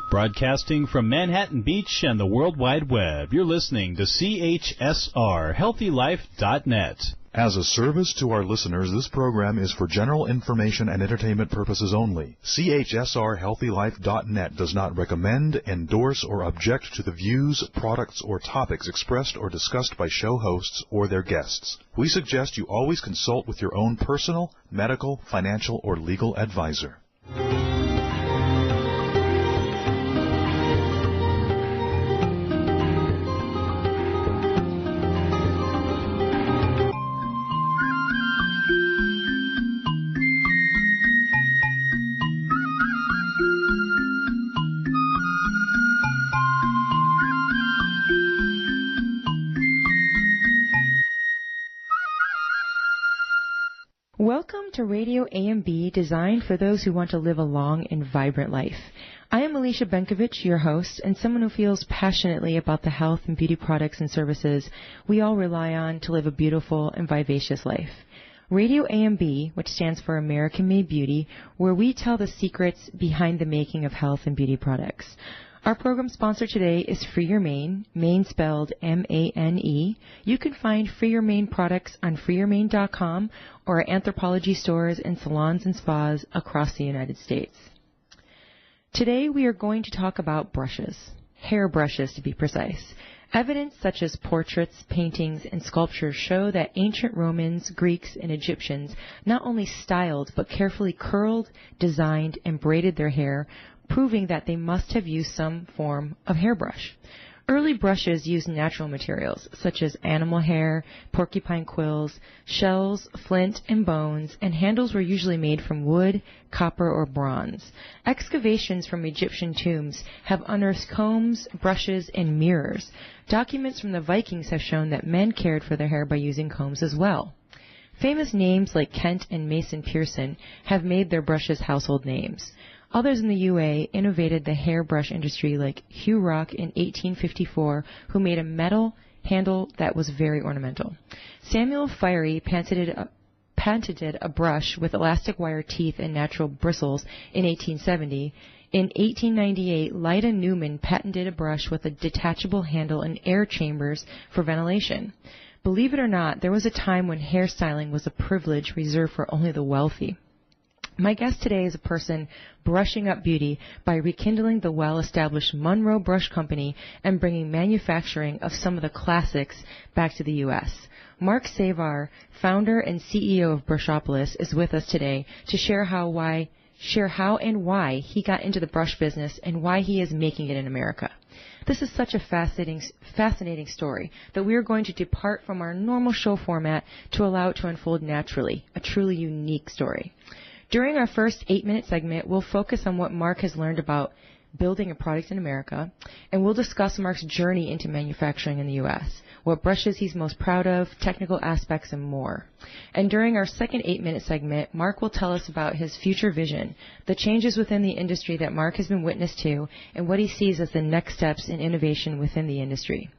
Broadcasting from Manhattan Beach and the World Wide Web, you're listening to CHSR, HealthyLife.net. As a service to our listeners, this program is for general information and entertainment purposes only. CHSR HealthyLife.net does not recommend, endorse, or object to the views, products, or topics expressed or discussed by show hosts or their guests. We suggest you always consult with your own personal, medical, financial, or legal advisor. Welcome to Radio AMB, designed for those who want to live a long and vibrant life. I am Alicia Benkovich, your host, and someone who feels passionately about the health and beauty products and services we all rely on to live a beautiful and vivacious life. Radio AMB, which stands for American Made Beauty, where we tell the secrets behind the making of health and beauty products. Our program sponsor today is Free Your Mane, Mane spelled M-A-N-E. You can find Free Your Mane products on freeyourmane.com or at Anthropologie stores and salons and spas across the United States. Today we are going to talk about brushes, hair brushes to be precise. Evidence such as portraits, paintings, and sculptures show that ancient Romans, Greeks, and Egyptians not only styled but carefully curled, designed, and braided their hair, proving that they must have used some form of hairbrush. Early brushes used natural materials, such as animal hair, porcupine quills, shells, flint, and bones, and handles were usually made from wood, copper, or bronze. Excavations from Egyptian tombs have unearthed combs, brushes, and mirrors. Documents from the Vikings have shown that men cared for their hair by using combs as well. Famous names like Kent and Mason Pearson have made their brushes household names. Others in the UA innovated the hairbrush industry, like Hugh Rock in 1854, who made a metal handle that was very ornamental. Samuel Fiery patented a brush with elastic wire teeth and natural bristles in 1870. In 1898, Lyda Newman patented a brush with a detachable handle and air chambers for ventilation. Believe it or not, there was a time when hairstyling was a privilege reserved for only the wealthy. My guest today is a person brushing up beauty by rekindling the well-established Monroe Brush Company and bringing manufacturing of some of the classics back to the U.S. Mark Sejvar, founder and CEO of Brushopolis, is with us today to share how and why he got into the brush business and why he is making it in America. This is such a fascinating story that we are going to depart from our normal show format to allow it to unfold naturally, a truly unique story. During our first 8-minute segment, we'll focus on what Mark has learned about building a product in America, and we'll discuss Mark's journey into manufacturing in the U.S., what brushes he's most proud of, technical aspects, and more. And during our second 8-minute segment, Mark will tell us about his future vision, the changes within the industry that Mark has been witness to, and what he sees as the next steps in innovation within the industry.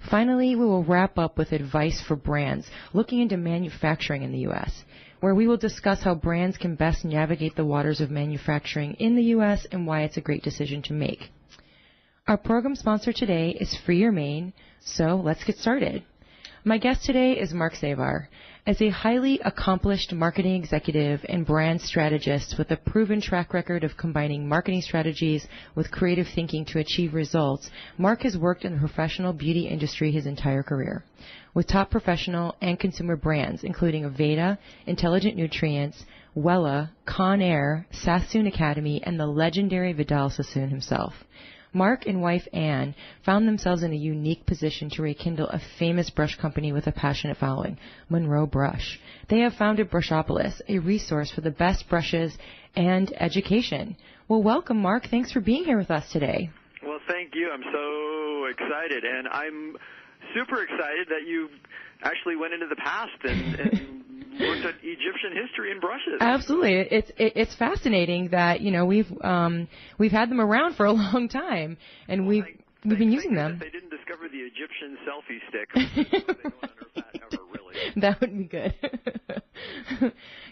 Finally, we will wrap up with advice for brands looking into manufacturing in the U.S., where we will discuss how brands can best navigate the waters of manufacturing in the U.S. and why it's a great decision to make. Our program sponsor today is Free Your Mane, so let's get started. My guest today is Mark Sejvar. As a highly accomplished marketing executive and brand strategist with a proven track record of combining marketing strategies with creative thinking to achieve results, Mark has worked in the professional beauty industry his entire career, with top professional and consumer brands including Aveda, Intelligent Nutrients, Wella, Conair, Sassoon Academy, and the legendary Vidal Sassoon himself. Mark and wife Anne found themselves in a unique position to rekindle a famous brush company with a passionate following, Monroe Brush. They have founded Brushopolis, a resource for the best brushes and education. Well, welcome, Mark. Thanks for being here with us today. Well, thank you. I'm so excited, and I'm super excited that you actually went into the past and looked at Egyptian history and brushes. Absolutely, it's fascinating that we've had them around for a long time, and we've been using them. They didn't discover the Egyptian selfie stick. They don't unearth that ever, really. That would be good.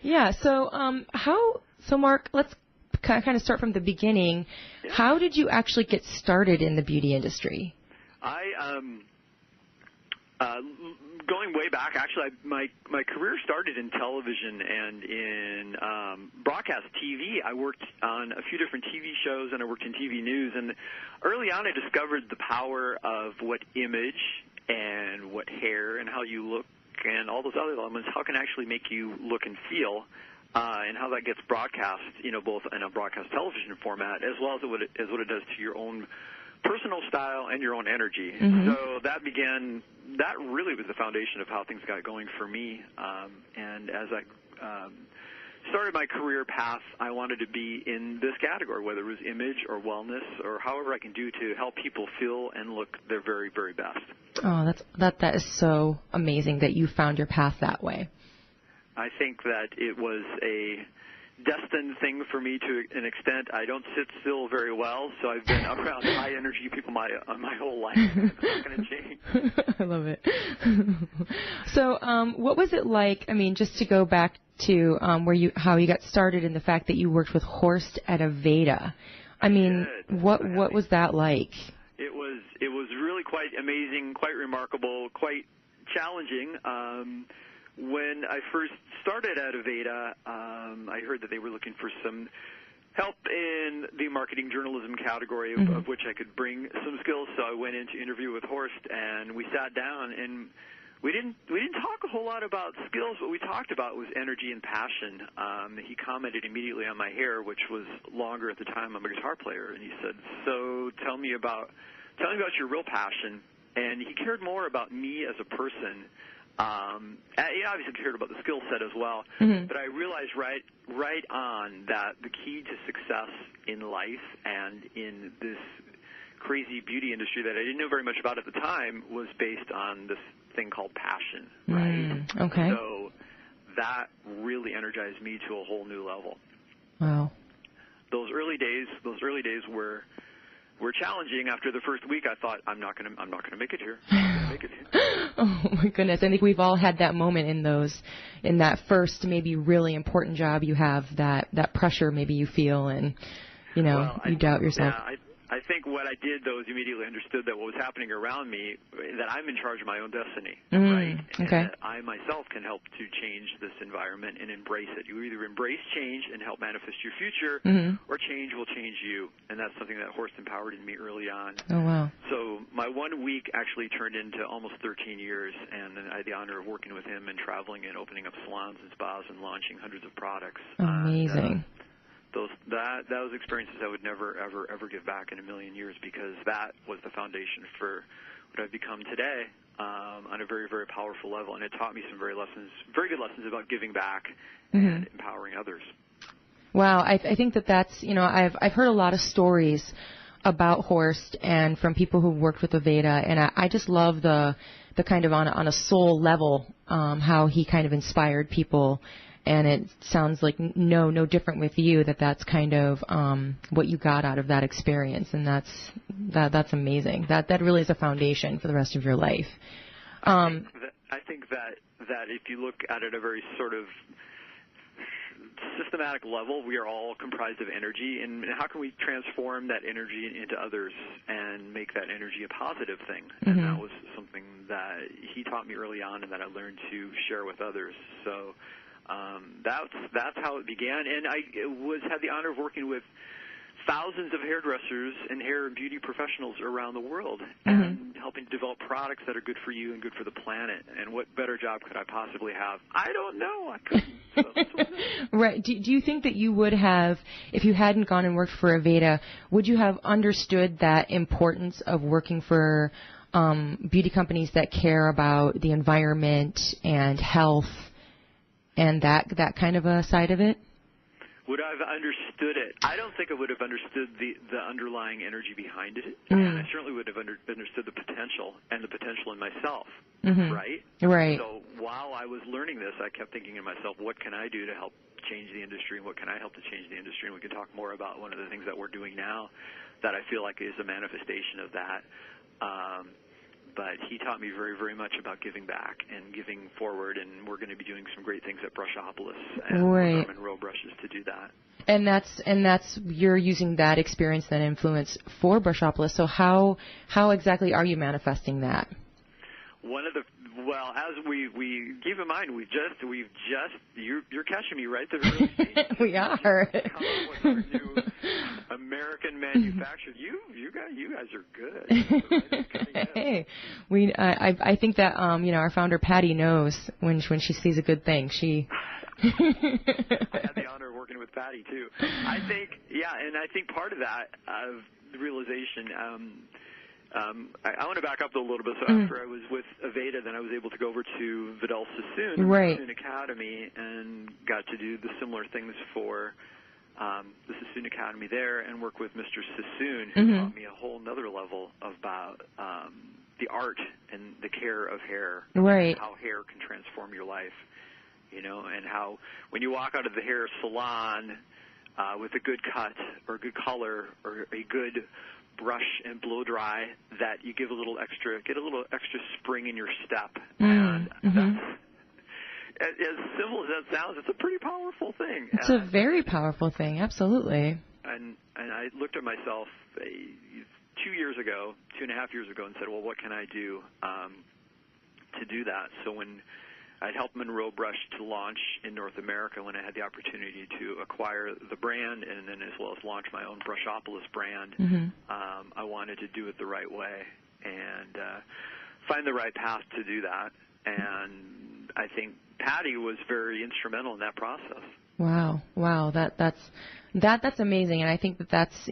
Yeah. So Mark, let's kind of start from the beginning. Yeah. How did you actually get started in the beauty industry? Going way back, actually, my career started in television and in broadcast TV. I worked on a few different TV shows, and I worked in TV news. And early on, I discovered the power of what image and what hair and how you look and all those other elements, how can actually make you look and feel, and how that gets broadcast, both in a broadcast television format as well as what it does to your own personal style and your own energy. Mm-hmm. So that really was the foundation of how things got going for me. And as I started my career path, I wanted to be in this category, whether it was image or wellness or however I can do to help people feel and look their very, very best. Oh, that is so amazing that you found your path that way. I think that it was a destined thing for me to an extent. I don't sit still very well, so I've been around high energy people my whole life. It's not going to change. I love it. So, what was it like? I mean, just to go back to how you got started in the fact that you worked with Horst at Aveda. I mean, what was that like? It was really quite amazing, quite remarkable, quite challenging. When I first started at Aveda, I heard that they were looking for some help in the marketing journalism category, of which I could bring some skills. So I went in to interview with Horst, and we sat down, and we didn't talk a whole lot about skills. What we talked about was energy and passion. He commented immediately on my hair, which was longer at the time. I'm a guitar player, and he said, "So tell me about your real passion." And he cared more about me as a person. He obviously cared about the skill set as well, but I realized right on that the key to success in life and in this crazy beauty industry that I didn't know very much about at the time was based on this thing called passion, right? Okay. So that really energized me to a whole new level. Wow. Those early days were challenging. After the first week, I thought, I'm not gonna make it here. Oh my goodness! I think we've all had that moment in that first maybe really important job you have, that pressure maybe you feel, and you doubt yourself. Yeah, I think what I did though is immediately understood that what was happening around me, that I'm in charge of my own destiny, right? Okay. And that I myself can help to change this environment and embrace it. You either embrace change and help manifest your future, or change will change you. And that's something that Horst empowered in me early on. Oh, wow. So my 1 week actually turned into almost 13 years, and I had the honor of working with him and traveling and opening up salons and spas and launching hundreds of products. Amazing. Those experiences I would never, ever give back in a million years, because that was the foundation for what I've become today on a very, very powerful level. And it taught me some very good lessons about giving back and empowering others. Wow, I think that's, I've heard a lot of stories about Horst and from people who've worked with Aveda, and I just love the kind of on a soul level how he kind of inspired people. And it sounds like no different with you, that's kind of what you got out of that experience, and that's amazing. That really is a foundation for the rest of your life. I think that if you look at it at a very sort of systematic level, we are all comprised of energy, and how can we transform that energy into others and make that energy a positive thing? And that was something that he taught me early on, and that I learned to share with others. So that's how it began, and I had the honor of working with thousands of hairdressers and hair and beauty professionals around the world, and helping to develop products that are good for you and good for the planet. And what better job could I possibly have? I don't know. I couldn't. Right. Do you think that you would have, if you hadn't gone and worked for Aveda, would you have understood that importance of working for beauty companies that care about the environment and health and that kind of a side of it? Would I have understood it? I don't think I would have understood the underlying energy behind it. And I certainly would have understood the potential in myself, right? Right. So while I was learning this, I kept thinking to myself, what can I do to help change the industry, and what can I help to change the industry? And we can talk more about one of the things that we're doing now that I feel like is a manifestation of that. but he taught me very, very much about giving back and giving forward, and we're going to be doing some great things at Brushopolis and with our Monroe Brushes to do that. And that's you're using that experience, that influence for Brushopolis. So how exactly are you manifesting that? As we keep in mind, we've just you're catching me right at the early stage. We are. Come up with our new American manufactured. You guys are good. Hey, I think that our founder Patty knows when she sees a good thing. I had the honor of working with Patty too. I think part of that the realization. I want to back up a little bit. So after I was with Aveda, then I was able to go over to Vidal Sassoon, Sassoon Academy, and got to do the similar things for the Sassoon Academy there, and work with Mr. Sassoon, who taught me a whole other level about the art and the care of hair, and how hair can transform your life, and how when you walk out of the hair salon with a good cut or a good color or a good brush and blow dry, that you get a little extra spring in your step, and that's, as simple as that sounds, it's a pretty powerful thing. It's a very powerful thing, absolutely. And I looked at myself 2.5 years ago, and said, well, what can I do to do that? So when I'd helped Monroe Brush to launch in North America, when I had the opportunity to acquire the brand and then as well as launch my own Brushopolis brand, I wanted to do it the right way and find the right path to do that. And I think Patty was very instrumental in that process. Wow, that's amazing, and I think that's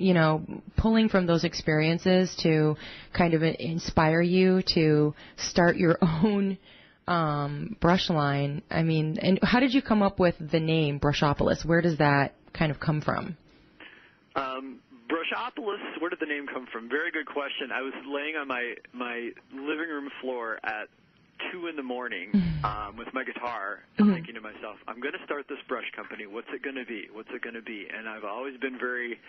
pulling from those experiences to kind of inspire you to start your own brush line. I mean, and how did you come up with the name Brushopolis? Where does that kind of come from? Brushopolis, where did the name come from? Very good question. I was laying on my living room floor at 2 in the morning with my guitar, thinking to myself, I'm going to start this brush company. What's it going to be? And I've always been very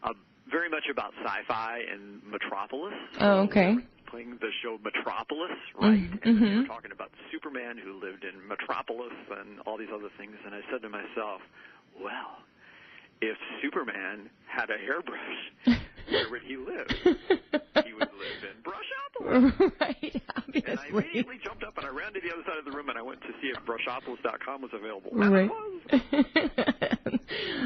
much about sci-fi and Metropolis. Oh, okay. Playing the show Metropolis, right? And we were talking about Superman who lived in Metropolis and all these other things. And I said to myself, well, if Superman had a hairbrush, where would he live? He would live in Brushopolis. Right, obviously. And I immediately jumped up and I ran to the other side of the room and I went to see if Brushopolis.com was available. Right.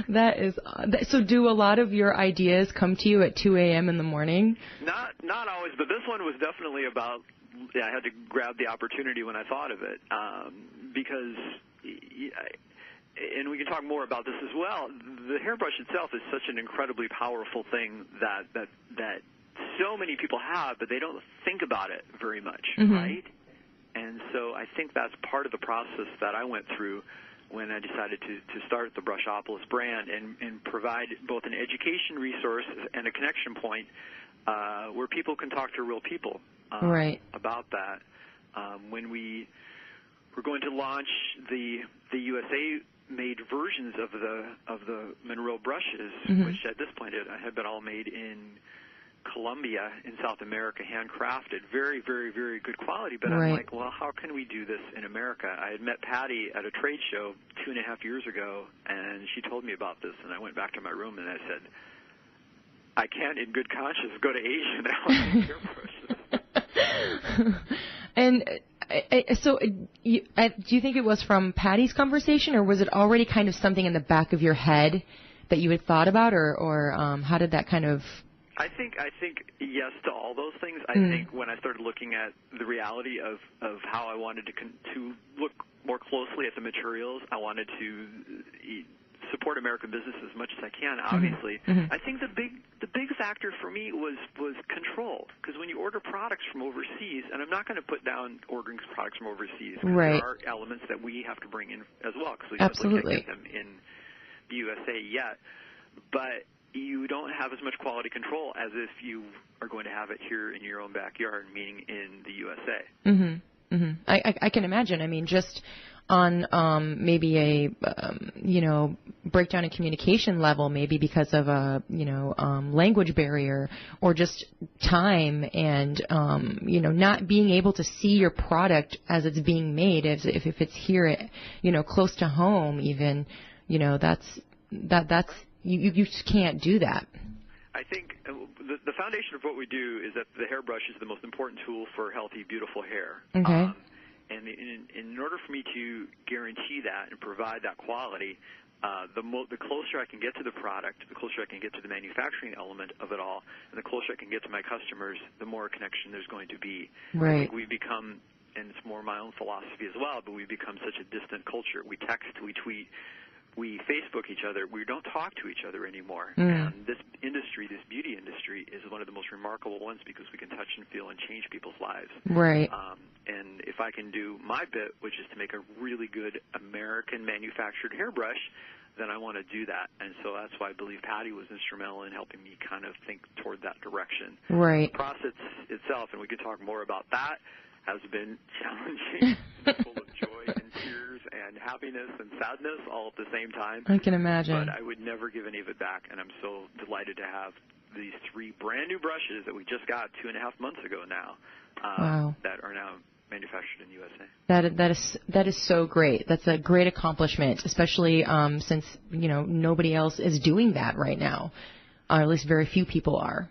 That is so. Do a lot of your ideas come to you at 2 a.m. in the morning? Not always, but this one was definitely about. I had to grab the opportunity when I thought of it because, and we can talk more about this as well. The hairbrush itself is such an incredibly powerful thing that so many people have, but they don't think about it very much, right? And so I think that's part of the process that I went through when I decided to start the Brushopolis brand and provide both an education resource and a connection point where people can talk to real people about that. When we were going to launch the USA-made versions of the Monroe brushes, which at this point had been all made in Colombia in South America, handcrafted, very, very, very good quality. But I'm like, well, how can we do this in America? I had met Patty at a trade show 2.5 years ago, and she told me about this, and I went back to my room and I said, I can't in good conscience go to Asia now and hairbrushes. And so do you think it was from Patty's conversation, or was it already kind of something in the back of your head that you had thought about, or how did that kind of... I think yes to all those things. I think when I started looking at the reality of how I wanted to look more closely at the materials, I wanted to support American business as much as I can, obviously. I think the big factor for me was control, because when you order products from overseas, and I'm not going to put down ordering products from overseas, because there are elements that we have to bring in as well, because we simply can't get them in the USA yet. But you don't have as much quality control as if you are going to have it here in your own backyard, meaning in the USA. I can imagine. I mean, just on maybe a breakdown in communication level, maybe because of a language barrier or just time and not being able to see your product as it's being made, if it's here close to home even, that's you just can't do that. I think the foundation of what we do is that the hairbrush is the most important tool for healthy, beautiful hair. Okay. And in order for me to guarantee that and provide that quality, the closer I can get to the product, the closer I can get to the manufacturing element of it all, and the closer I can get to my customers, the more connection there's going to be. Right. I think we become, and it's more my own philosophy as well, but we become such a distant culture. We text, we tweet, we Facebook each other. We don't talk to each other anymore. And this industry, this beauty industry, is one of the most remarkable ones because we can touch and feel and change people's lives. Right. And if I can do my bit, which is to make a really good American-manufactured hairbrush, then I want to do that. And so that's why I believe Patty was instrumental in helping me kind of think toward that direction. Right. The process itself, and we could talk more about that, has been challenging, full of joy and tears and happiness and sadness all at the same time. I can imagine. But I would never give any of it back, and I'm so delighted to have these 3 brand new brushes that we just got 2.5 months ago now that are now manufactured in the USA. That is so great. That's a great accomplishment, especially since nobody else is doing that right now, or at least very few people are.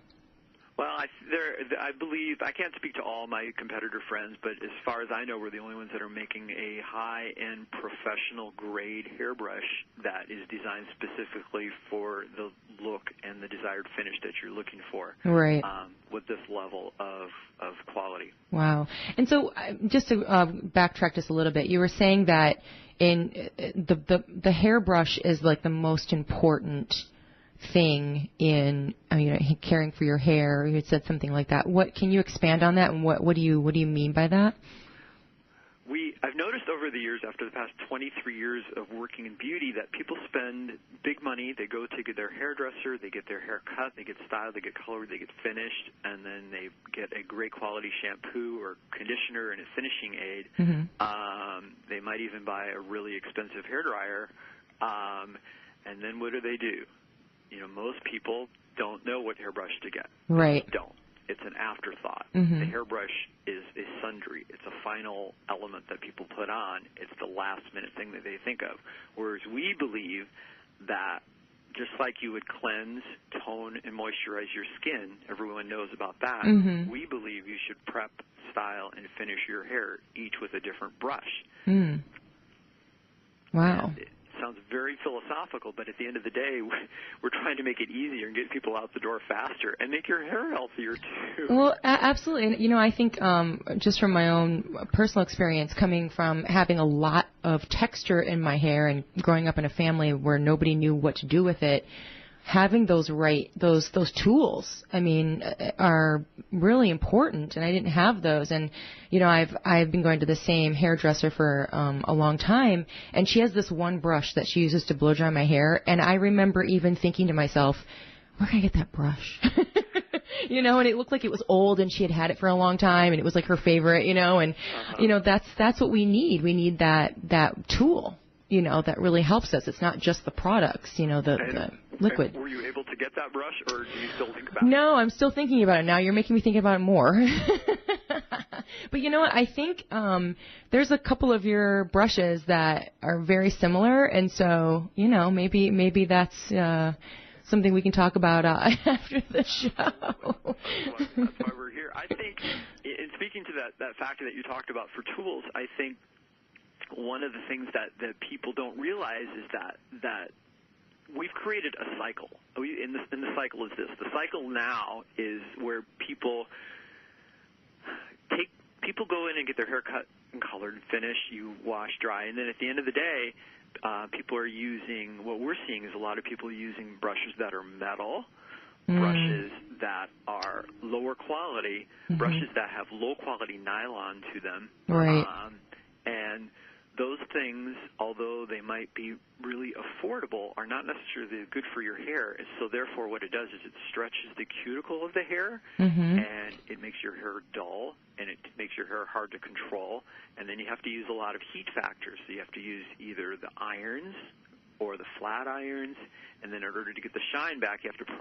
Well, I believe, I can't speak to all my competitor friends, but as far as I know, we're the only ones that are making a high-end professional-grade hairbrush that is designed specifically for the look and the desired finish that you're looking for. Right. With this level of quality. Wow. And so just to backtrack just a little bit, you were saying that in the hairbrush is like the most important thing in caring for your hair. You had said something like that. What can you expand on that, and what do you mean by that? I've noticed over the years, after the past 23 years of working in beauty, that people spend big money. They go to get their hairdresser, they get their hair cut, they get styled, they get colored, they get finished, and then they get a great quality shampoo or conditioner and a finishing aid. Mm-hmm. They might even buy a really expensive hairdryer, and then what do? Most people don't know what hairbrush to get. Right. They don't. It's an afterthought. Mm-hmm. The hairbrush is a sundry. It's a final element that people put on. It's the last-minute thing that they think of. Whereas we believe that just like you would cleanse, tone, and moisturize your skin, everyone knows about that, mm-hmm. we believe you should prep, style, and finish your hair, each with a different brush. Mm. Wow. And it sounds very philosophical, but at the end of the day, we're trying to make it easier and get people out the door faster and make your hair healthier, too. Well, absolutely. And, I think just from my own personal experience, coming from having a lot of texture in my hair and growing up in a family where nobody knew what to do with it, having those tools, are really important, and I didn't have those. And, I've been going to the same hairdresser for a long time, and she has this one brush that she uses to blow dry my hair, and I remember even thinking to myself, where can I get that brush? And it looked like it was old, and she had had it for a long time, and it was like her favorite, and, that's what we need. We need that tool. That really helps us. It's not just the products, the liquid. Were you able to get that brush, or do you still think about it? No, I'm still thinking about it now. You're making me think about it more. But you know what? I think there's a couple of your brushes that are very similar, and so, maybe that's something we can talk about after the show. That's why we're here. I think, in speaking to that factor that you talked about for tools, I think one of the things that people don't realize is that we've created a cycle. And the cycle is this. The cycle now is where people go in and get their hair cut and colored and finished, you wash, dry, and then at the end of the day, people are using, what we're seeing is a lot of people using brushes that are metal, brushes that are lower quality, brushes that have low-quality nylon to them. Right. And those things, although they might be really affordable, are not necessarily good for your hair. And so therefore what it does is it stretches the cuticle of the hair, and it makes your hair dull, and it makes your hair hard to control. And then you have to use a lot of heat factors. So you have to use either the irons or the flat irons, and then in order to get the shine back, you have to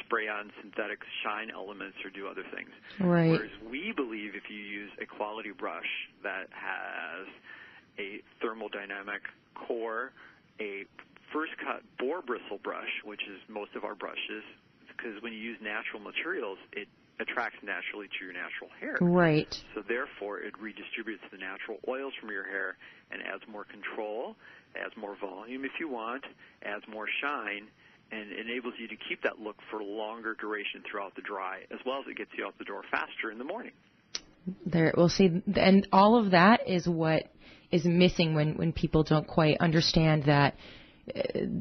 spray on synthetic shine elements or do other things. Right. Whereas we believe if you use a quality brush that has a thermodynamic core, a first-cut boar bristle brush, which is most of our brushes, because when you use natural materials, it attracts naturally to your natural hair. Right. So therefore, it redistributes the natural oils from your hair and adds more control, adds more volume if you want, adds more shine, and enables you to keep that look for longer duration throughout the dry, as well as it gets you out the door faster in the morning. There, we'll see, and all of that is what is missing when people don't quite understand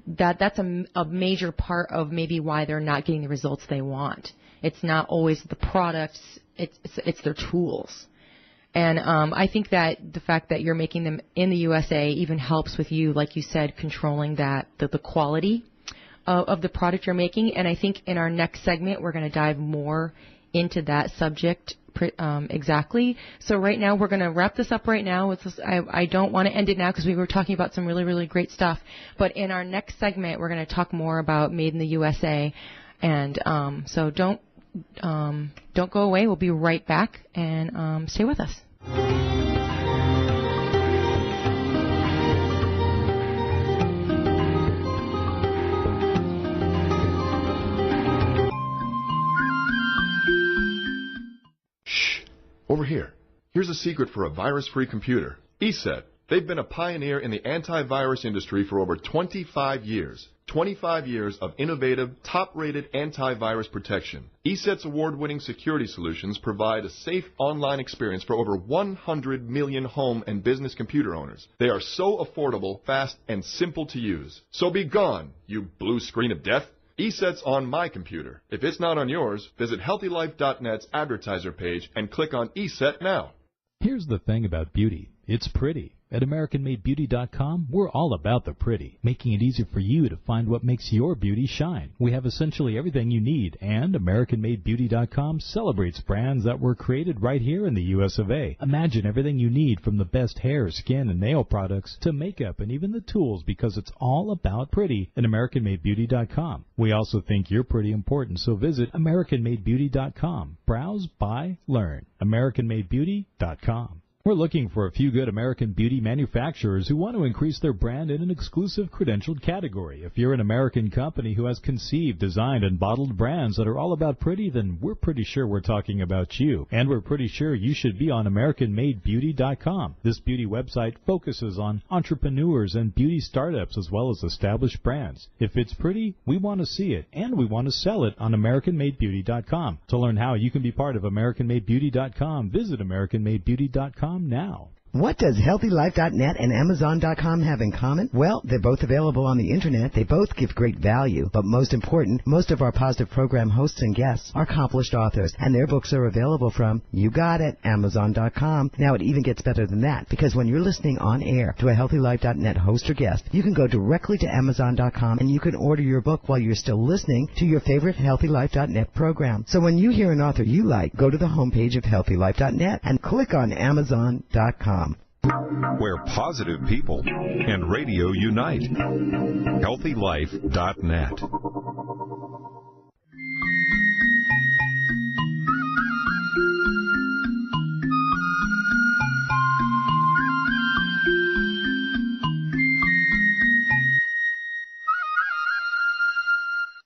that's a major part of maybe why they're not getting the results they want. It's not always the products, it's their tools. And I think that the fact that you're making them in the USA even helps with you, like you said, controlling the quality of the product you're making. And I think in our next segment, we're going to dive more into that subject exactly. So right now, we're going to wrap this up right now. I don't want to end it now because we were talking about some really, really great stuff. But in our next segment, we're going to talk more about Made in the USA. And so don't go away. We'll be right back, and stay with us. Over here. Here's a secret for a virus-free computer. ESET. They've been a pioneer in the antivirus industry for over 25 years. 25 years of innovative, top-rated antivirus protection. ESET's award-winning security solutions provide a safe online experience for over 100 million home and business computer owners. They are so affordable, fast, and simple to use. So be gone, you blue screen of death. ESET's on my computer. If it's not on yours, visit HealthyLife.net's advertiser page and click on ESET now. Here's the thing about beauty. It's pretty. At AmericanMadeBeauty.com, we're all about the pretty, making it easy for you to find what makes your beauty shine. We have essentially everything you need, and AmericanMadeBeauty.com celebrates brands that were created right here in the US of A. Imagine everything you need from the best hair, skin, and nail products to makeup and even the tools, because it's all about pretty at AmericanMadeBeauty.com. We also think you're pretty important, so visit AmericanMadeBeauty.com. Browse, buy, learn. AmericanMadeBeauty.com. We're looking for a few good American beauty manufacturers who want to increase their brand in an exclusive credentialed category. If you're an American company who has conceived, designed, and bottled brands that are all about pretty, then we're pretty sure we're talking about you. And we're pretty sure you should be on AmericanMadeBeauty.com. This beauty website focuses on entrepreneurs and beauty startups as well as established brands. If it's pretty, we want to see it, and we want to sell it on AmericanMadeBeauty.com. To learn how you can be part of AmericanMadeBeauty.com, visit AmericanMadeBeauty.com now. What does HealthyLife.net and Amazon.com have in common? Well, they're both available on the Internet. They both give great value. But most important, most of our positive program hosts and guests are accomplished authors, and their books are available from, you got it, Amazon.com. Now, it even gets better than that, because when you're listening on air to a HealthyLife.net host or guest, you can go directly to Amazon.com, and you can order your book while you're still listening to your favorite HealthyLife.net program. So when you hear an author you like, go to the homepage of HealthyLife.net and click on Amazon.com. Where positive people and radio unite. HealthyLife.net.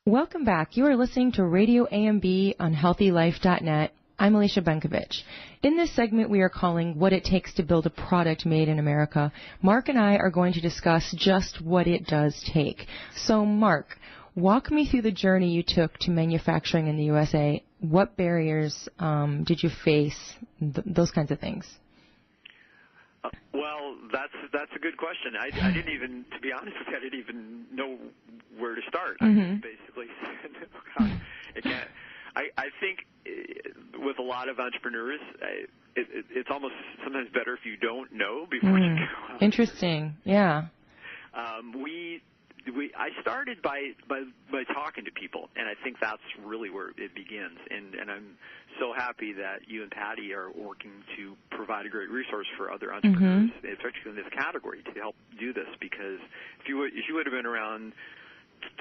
Welcome back. You are listening to Radio AMB on HealthyLife.net. I'm Alicia Benkovich. In this segment, we are calling What It Takes to Build a Product Made in America. Mark and I are going to discuss just what it does take. So, Mark, walk me through the journey you took to manufacturing in the USA. What barriers did you face? Those kinds of things. Well, that's a good question. I didn't even, to be honest with you, I didn't even know where to start. Mm-hmm. I basically said, oh, God, I think with a lot of entrepreneurs, it's almost sometimes better if you don't know before you go out. Interesting. Yeah. I started by talking to people, and I think that's really where it begins. And I'm so happy that you and Patty are working to provide a great resource for other entrepreneurs, especially in this category, to help do this. Because if you would have been around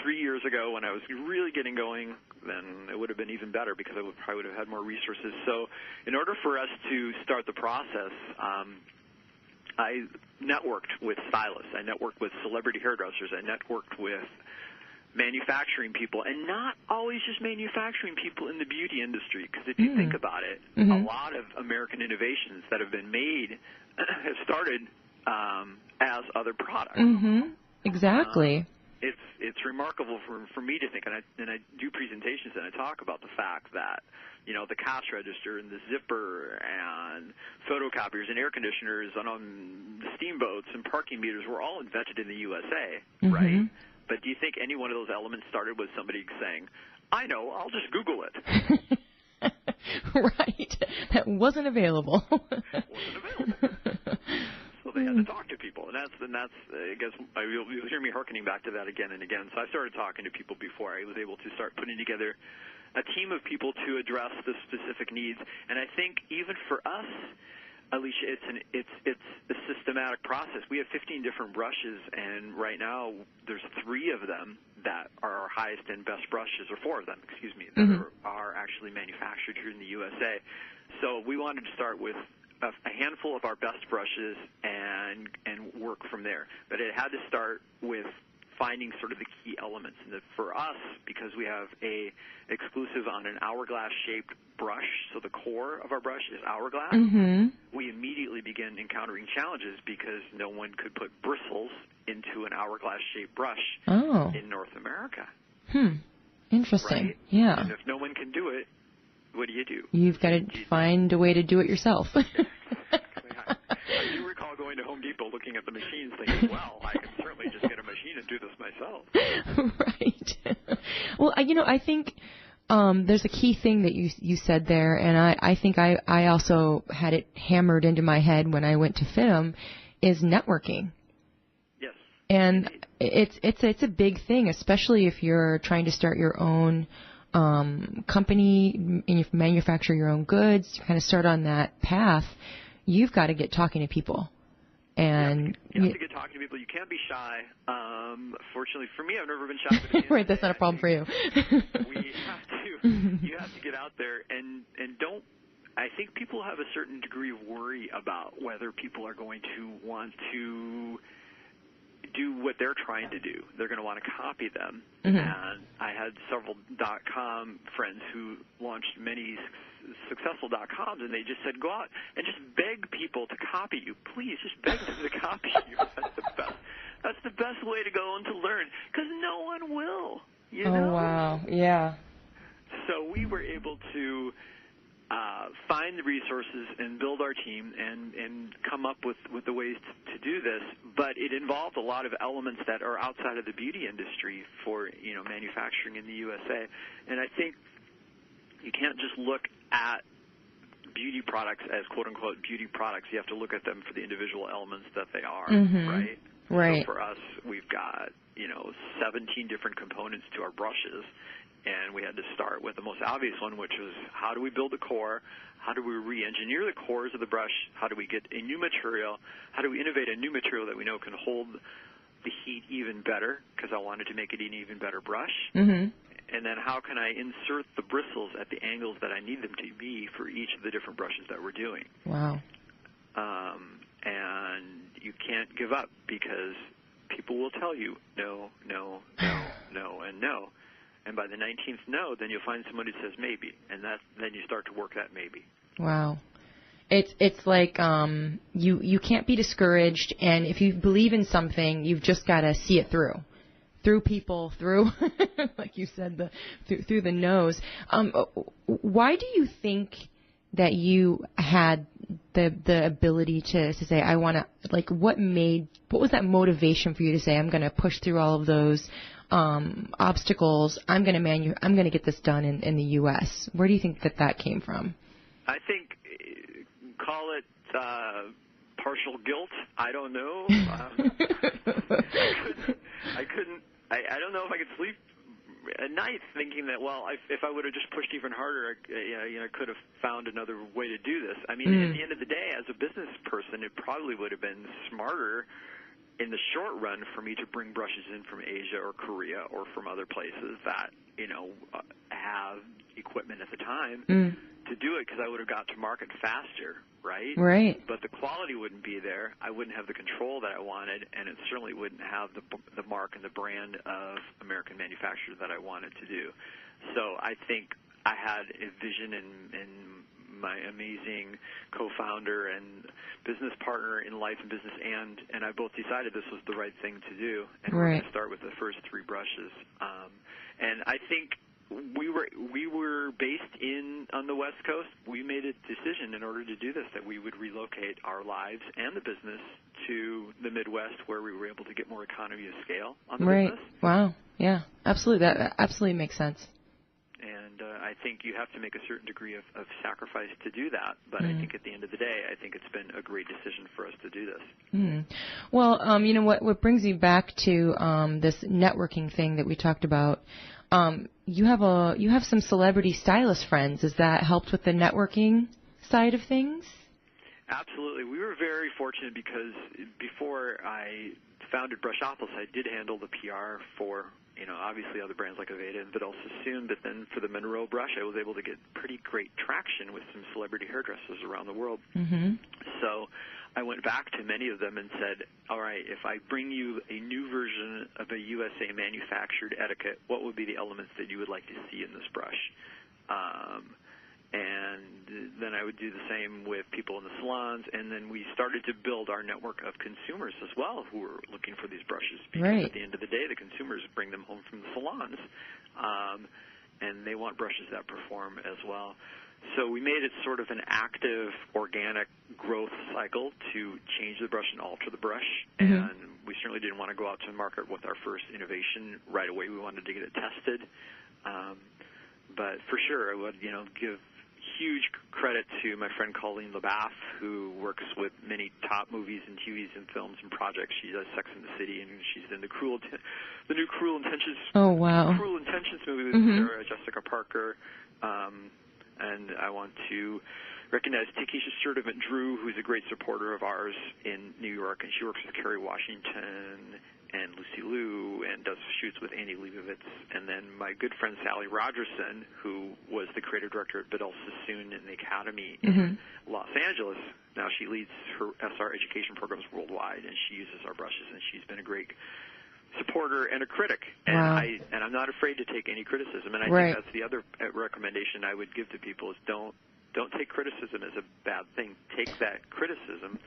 3 years ago when I was really getting going, then it would have been even better because I probably would have had more resources. So in order for us to start the process, I networked with stylists. I networked with celebrity hairdressers. I networked with manufacturing people, and not always just manufacturing people in the beauty industry, because if you think about it, a lot of American innovations that have been made have started as other products. Exactly. It's remarkable for me to think, and I do presentations and I talk about the fact that, you know, the cash register and the zipper and photocopiers and air conditioners and steamboats and parking meters were all invented in the USA, right? But do you think any one of those elements started with somebody saying, I know, I'll just Google it? Right. That wasn't available. So they had to talk to people, and that's I guess you'll hear me hearkening back to that again and again. So I started talking to people before I was able to start putting together a team of people to address the specific needs. And I think even for us, Alicia, it's a systematic process. We have 15 different brushes, and right now there's 3 of them that are our highest and best brushes, or 4 of them, excuse me, that are actually manufactured here in the USA. So we wanted to start with a handful of our best brushes and work from there. But it had to start with finding sort of the key elements. And for us, because we have a exclusive on an hourglass-shaped brush, so the core of our brush is hourglass, we immediately began encountering challenges because no one could put bristles into an hourglass-shaped brush in North America. Interesting. Right? Yeah. And if no one can do it, what do you do? You've got to find a way to do it yourself. I do recall going to Home Depot looking at the machines thinking, well, I can certainly just get a machine and do this myself. Right. Well, I think there's a key thing that you said there, and I think I also had it hammered into my head when I went to FITM, is networking. Yes. And it's a big thing, especially if you're trying to start your own company and you manufacture your own goods, kind of start on that path. You've got to get talking to people. And you have to get talking to people. You can't be shy. Fortunately for me, I've never been shy. But right, that's not a problem for you. You have to get out there and don't. I think people have a certain degree of worry about whether people are going to want to do what they're trying to do. They're going to want to copy them. And I had several .com friends who launched many successful .coms, and they just said, go out and just beg people to copy you. Please, just beg them to copy you. That's the best way to go and to learn, because no one will. You know? Oh, wow. Yeah. So we were able to find the resources and build our team and come up with the ways to do this, but it involved a lot of elements that are outside of the beauty industry for, you know, manufacturing in the USA. And I think you can't just look at beauty products as quote-unquote beauty products. You have to look at them for the individual elements that they are, right? Right. So for us, we've got, 17 different components to our brushes, and we had to start with the most obvious one, which was how do we build the core? How do we re-engineer the cores of the brush? How do we get a new material? How do we innovate a new material that we know can hold the heat even better, because I wanted to make it an even better brush? And then how can I insert the bristles at the angles that I need them to be for each of the different brushes that we're doing? Wow. And you can't give up, because people will tell you no, no, no, no, and no. And by the 19th no, then you'll find somebody who says maybe, and then you start to work that maybe. Wow. It's like you can't be discouraged, and if you believe in something, you've just got to see it through people, through like you said, through the nose. Why do you think that you had the ability to say, I want to, like, what was that motivation for you to say, I'm going to push through all of those obstacles, I'm going to get this done in the U.S.? Where do you think that came from? I think call it partial guilt. I don't know. I don't know if I could sleep at night thinking that, well, if I would have just pushed even harder, I could have found another way to do this. I mean, at the end of the day, as a business person, it probably would have been smarter in the short run for me to bring brushes in from Asia or Korea or from other places that, have equipment at the time to do it, because I would have got to market faster, right? Right. But the quality wouldn't be there. I wouldn't have the control that I wanted, and it certainly wouldn't have the mark and the brand of American manufacturer that I wanted to do. So I think I had a vision in my amazing co-founder and business partner in life and business, and I both decided this was the right thing to do, and we're going to start with the first 3 brushes. And I think we were based on the West Coast. We made a decision in order to do this that we would relocate our lives and the business to the Midwest, where we were able to get more economy of scale on the business. Wow. Yeah, absolutely. That absolutely makes sense. And I think you have to make a certain degree of sacrifice to do that. But I think at the end of the day, I think it's been a great decision for us to do this. Well, what brings me back to this networking thing that we talked about. You have some celebrity stylist friends. Has that helped with the networking side of things? Absolutely. We were very fortunate because before I founded Brushopolis, I did handle the PR for, obviously other brands like Aveda and Vidal Sassoon, but then for the Monroe Brush, I was able to get pretty great traction with some celebrity hairdressers around the world. So I went back to many of them and said, all right, if I bring you a new version of a USA manufactured etiquette, what would be the elements that you would like to see in this brush? And then I would do the same with people in the salons, and then we started to build our network of consumers as well who were looking for these brushes, because at the end of the day, the consumers bring them home from the salons, and they want brushes that perform as well. So we made it sort of an active, organic growth cycle to change the brush and alter the brush, and we certainly didn't want to go out to market with our first innovation right away. We wanted to get it tested. But for sure, I would, give huge credit to my friend Colleen LaBaff, who works with many top movies and TVs and films and projects. She does Sex and the City, and she's in the new Cruel Intentions. Oh, wow. Cruel Intentions movie with Sarah Jessica Parker. And I want to recognize Takesha Sturdivant-Drew, who's a great supporter of ours in New York, and she works with Kerry Washington and Lucy Liu and does shoots with Andy Leibovitz. And then my good friend Sally Rogerson, who was the creative director at Vidal Sassoon in the Academy in Los Angeles. Now she leads her SR education programs worldwide, and she uses our brushes, and she's been a great supporter and a critic, and I'm not afraid to take any criticism, and I think that's the other recommendation I would give to people is don't take criticism as a bad thing. Take that criticism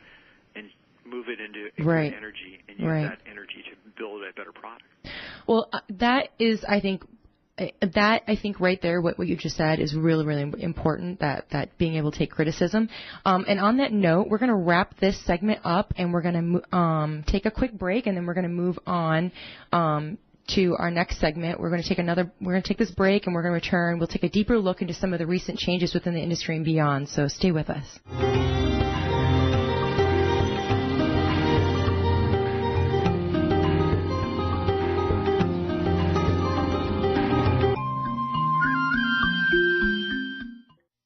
and move it into good energy, and use that energy to build a better product. Well, that is, I think right there, what you just said is really, really important, that being able to take criticism. And on that note, we're going to wrap this segment up, and we're going to take a quick break, and then we're going to move on to our next segment. We're going to take this break, and we're going to return. We'll take a deeper look into some of the recent changes within the industry and beyond. So stay with us.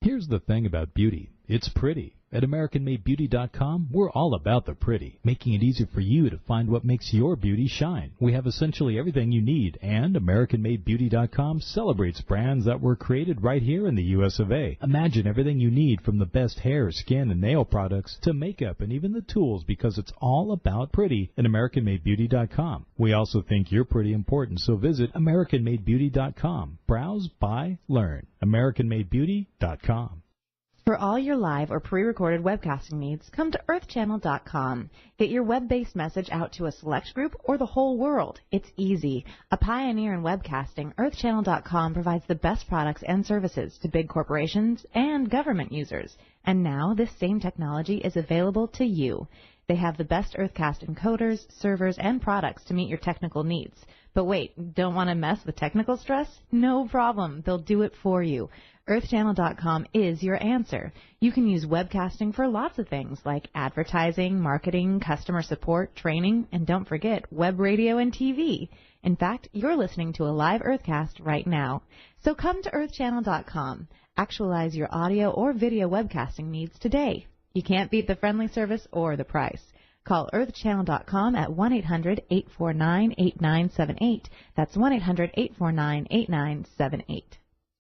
Here's the thing about beauty. It's pretty. At AmericanMadeBeauty.com, we're all about the pretty, making it easy for you to find what makes your beauty shine. We have essentially everything you need, and AmericanMadeBeauty.com celebrates brands that were created right here in the US of A. Imagine everything you need, from the best hair, skin, and nail products to makeup and even the tools, because it's all about pretty at AmericanMadeBeauty.com. We also think you're pretty important, so visit AmericanMadeBeauty.com. Browse, buy, learn. AmericanMadeBeauty.com. For all your live or pre-recorded webcasting needs, come to earthchannel.com. Get your web-based message out to a select group or the whole world. It's easy. A pioneer in webcasting, earthchannel.com provides the best products and services to big corporations and government users. And now this same technology is available to you. They have the best Earthcast encoders, servers, and products to meet your technical needs. But wait, don't want to mess with technical stress? No problem. They'll do it for you. EarthChannel.com is your answer. You can use webcasting for lots of things like advertising, marketing, customer support, training, and don't forget web radio and TV. In fact, you're listening to a live Earthcast right now. So come to EarthChannel.com. Actualize your audio or video webcasting needs today. You can't beat the friendly service or the price. Call EarthChannel.com at 1-800-849-8978. That's 1-800-849-8978.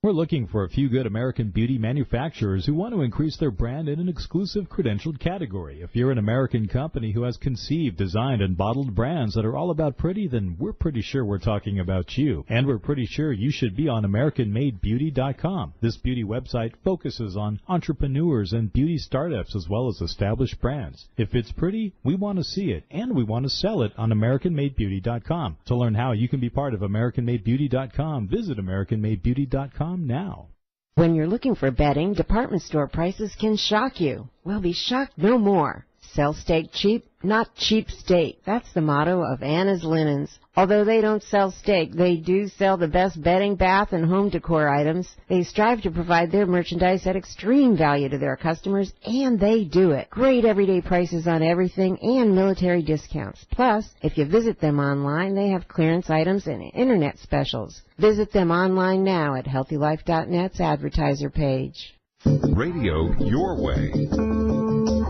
We're looking for a few good American beauty manufacturers who want to increase their brand in an exclusive credentialed category. If you're an American company who has conceived, designed, and bottled brands that are all about pretty, then we're pretty sure we're talking about you. And we're pretty sure you should be on AmericanMadeBeauty.com. This beauty website focuses on entrepreneurs and beauty startups as well as established brands. If it's pretty, we want to see it, and we want to sell it on AmericanMadeBeauty.com. To learn how you can be part of AmericanMadeBeauty.com, visit AmericanMadeBeauty.com now. When you're looking for bedding, department store prices can shock you. Well, be shocked no more. Sell steak cheap, not cheap steak. That's the motto of Anna's Linens. Although they don't sell steak, they do sell the best bedding, bath, and home decor items. They strive to provide their merchandise at extreme value to their customers, and they do it. Great everyday prices on everything and military discounts. Plus, if you visit them online, they have clearance items and internet specials. Visit them online now at HealthyLife.net's advertiser page. Radio your way.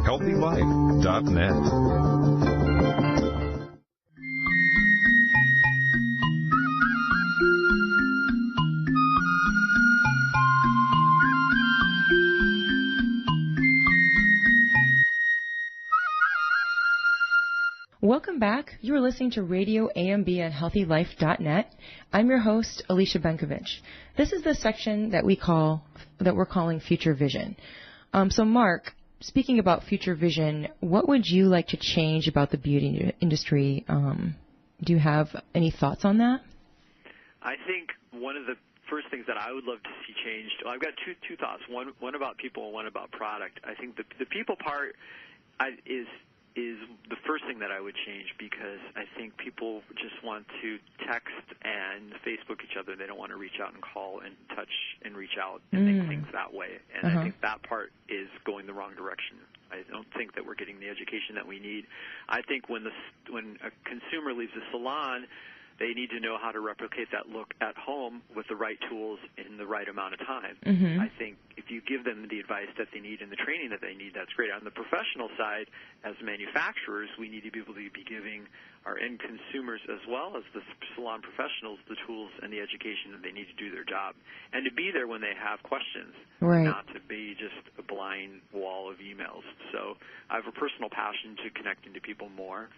HealthyLife.net. Welcome back. You are listening to Radio AMB at HealthyLife.net. I'm your host, Alicia Benkovich. This is the section that we're calling Future Vision. So, Mark, speaking about future vision, what would you like to change about the beauty industry? Do you have any thoughts on that? I think one of the first things that I would love to see changed. Well, I've got two thoughts. One about people and one about product. I think the people part is the first thing that I would change, because I think people just want to text and Facebook each other. They don't want to reach out and call and touch and reach out and make things that way. And I think that part is going the wrong direction. I don't think that we're getting the education that we need. I think when a consumer leaves a salon, they need to know how to replicate that look at home with the right tools in the right amount of time. I think if you give them the advice that they need and the training that they need, that's great. On the professional side, as manufacturers, we need to be able to be giving our end consumers as well as the salon professionals the tools and the education that they need to do their job, and to be there when they have questions, not to be just a blind wall of emails. So I have a personal passion to connecting to people more,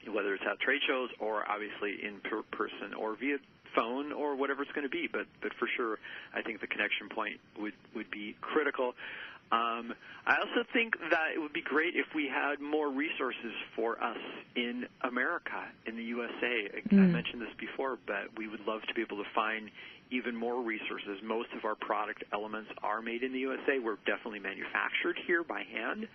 whether it's at trade shows or obviously in person or via phone or whatever it's going to be. But for sure, I think the connection point would be critical. I also think that it would be great if we had more resources for us in America, in the USA. I mentioned this before, but we would love to be able to find even more resources. Most of our product elements are made in the USA. We're definitely manufactured here by hand.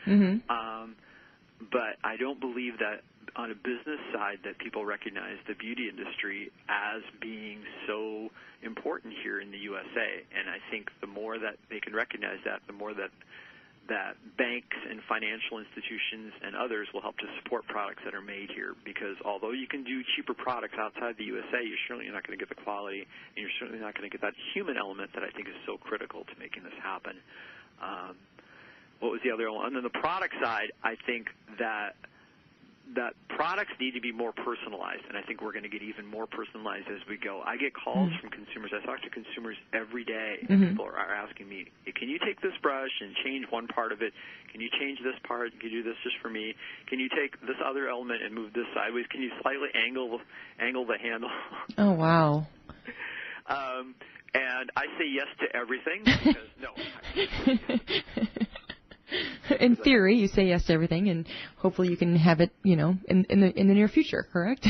But I don't believe that on a business side that people recognize the beauty industry as being so important here in the USA. And I think the more that they can recognize that, the more that banks and financial institutions and others will help to support products that are made here. Because although you can do cheaper products outside the USA, you're certainly not going to get the quality, and you're certainly not going to get that human element that I think is so critical to making this happen. What was the other one? And then the product side, I think that products need to be more personalized, and I think we're going to get even more personalized as we go. I get calls from consumers. I talk to consumers every day, and people are asking me, hey, can you take this brush and change one part of it? Can you change this part? Can you do this just for me? Can you take this other element and move this sideways? Can you slightly angle the handle? Oh, wow. And I say yes to everything because, no. In theory, you say yes to everything, and hopefully you can have it, in the near future. Correct?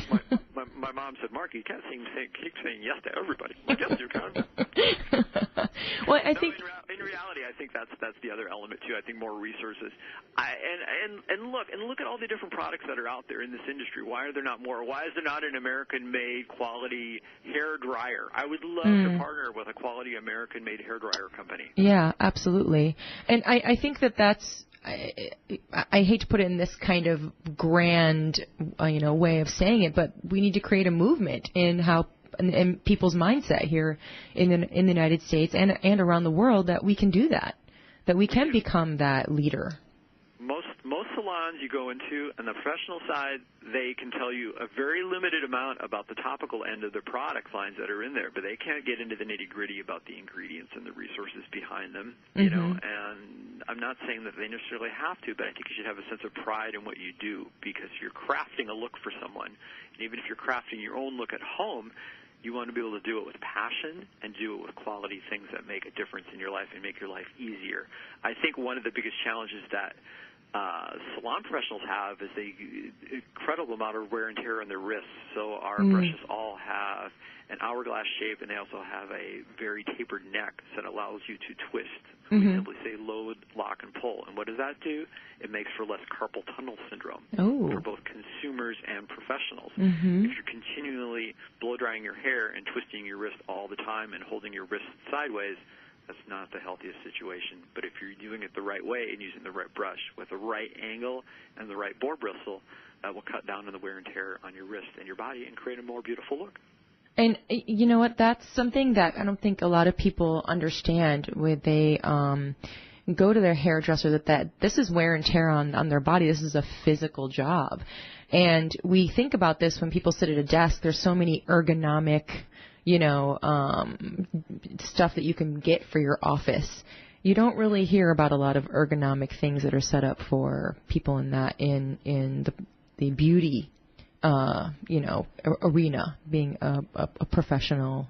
my mom said, Mark, you can't keep saying yes to everybody. Well, yes, you can. Well, I think in reality, I think that's the other element too. I think more resources. And look at all the different products that are out there in this industry. Why are there not more? Why is there not an American-made quality hair dryer? I would love to partner with a quality American-made hair dryer company. Yeah, absolutely. And I think that's. I hate to put it in this kind of grand, way of saying it, but we need to create a movement in how in people's mindset here in the United States and around the world that we can do that we can become that leader. Most salons you go into, on the professional side, they can tell you a very limited amount about the topical end of the product lines that are in there, but they can't get into the nitty-gritty about the ingredients and the resources behind them, you know, and I'm not saying that they necessarily have to, but I think you should have a sense of pride in what you do because you're crafting a look for someone, and even if you're crafting your own look at home, you want to be able to do it with passion and do it with quality things that make a difference in your life and make your life easier. I think one of the biggest challenges that salon professionals have is the incredible amount of wear and tear on their wrists. So our brushes all have an hourglass shape, and they also have a very tapered neck that allows you to twist. We simply say load, lock, and pull. And what does that do? It makes for less carpal tunnel syndrome for both consumers and professionals. If you're continually blow-drying your hair and twisting your wrist all the time and holding your wrist sideways, that's not the healthiest situation. But if you're doing it the right way and using the right brush with the right angle and the right boar bristle, that will cut down on the wear and tear on your wrist and your body and create a more beautiful look. And you know what? That's something that I don't think a lot of people understand when they go to their hairdresser, that this is wear and tear on their body. This is a physical job. And we think about this when people sit at a desk. There's so many ergonomic stuff that you can get for your office. You don't really hear about a lot of ergonomic things that are set up for people in the beauty, arena, being a professional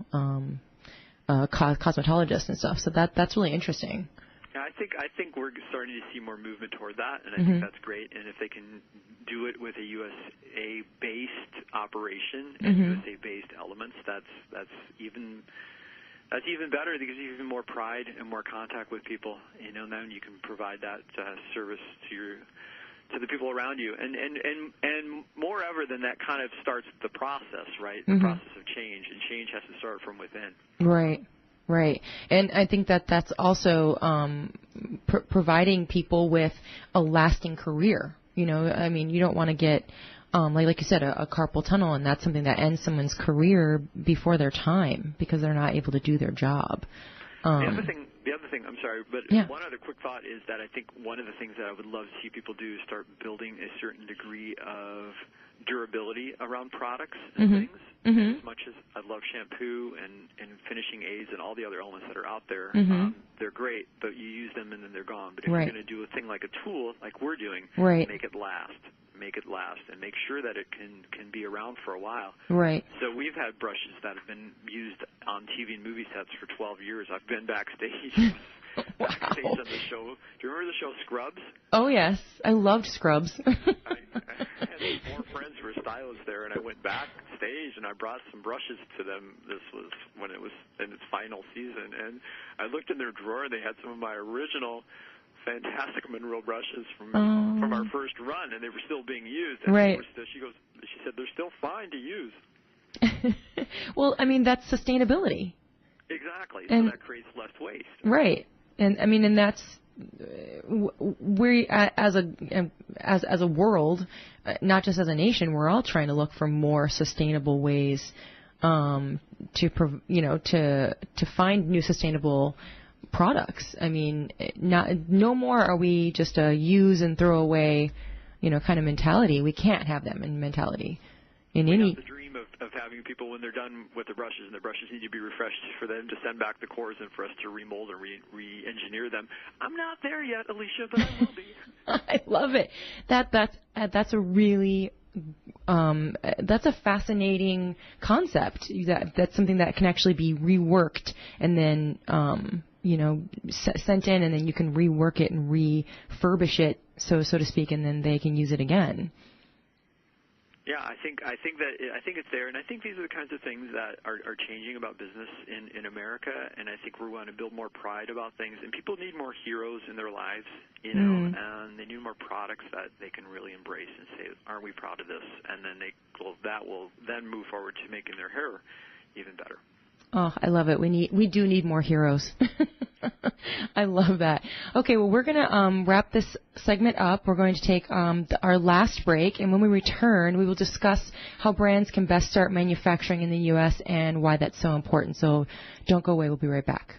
cosmetologist and stuff. So that's really interesting. Yeah, I think we're starting to see more movement toward that, and I think that's great. And if they can do it with a USA-based operation and USA-based elements, that's even better. Because you even more pride and more contact with people. Then you can provide that service to the people around you, and moreover than that, kind of starts the process, right? The process of change, and change has to start from within. Right. And I think that's also providing people with a lasting career. You don't want to get, like you said, a carpal tunnel, and that's something that ends someone's career before their time because they're not able to do their job. The other thing, I'm sorry, but one other quick thought is that I think one of the things that I would love to see people do is start building a certain degree of durability around products and things. As much as I love shampoo and finishing aids and all the other elements that are out there, they're great, but you use them and then they're gone. But if you're going to do a thing like a tool, like we're doing, make it last. Make it last and make sure that it can be around for a while. Right. So we've had brushes that have been used on TV and movie sets for 12 years. I've been backstage. Backstage on the show. Do you remember the show Scrubs? Oh, yes. I loved Scrubs. I had 4 friends who were stylists there, and I went backstage and I brought some brushes to them. This was when it was in its final season. And I looked in their drawer, and they had some of my original fantastic Monroe brushes from our first run, and they were still being used. And she said, they're still fine to use. Well, that's sustainability. Exactly. And so that creates less waste. Right. And and that's we as a world, not just as a nation, we're all trying to look for more sustainable ways to find new sustainable products. No more are we just a use and throw away, kind of mentality. We can't have that mentality. We have the dream of having people, when they're done with the brushes and the brushes need to be refreshed, for them to send back the cores and for us to remold and re-engineer them. I'm not there yet, Alicia, but I will be. I love it. That's a really that's a fascinating concept. That's something that can actually be reworked and then sent in, and then you can rework it and refurbish it, so to speak, and then they can use it again. Yeah, I think it's there, and I think these are the kinds of things that are changing about business in America, and I think we want to build more pride about things, and people need more heroes in their lives, and they need more products that they can really embrace and say, aren't we proud of this? And then that will then move forward to making their hair even better. Oh, I love it. We do need more heroes. I love that. Okay, well, we're going to wrap this segment up. We're going to take our last break, and when we return, we will discuss how brands can best start manufacturing in the U.S. and why that's so important. So don't go away. We'll be right back.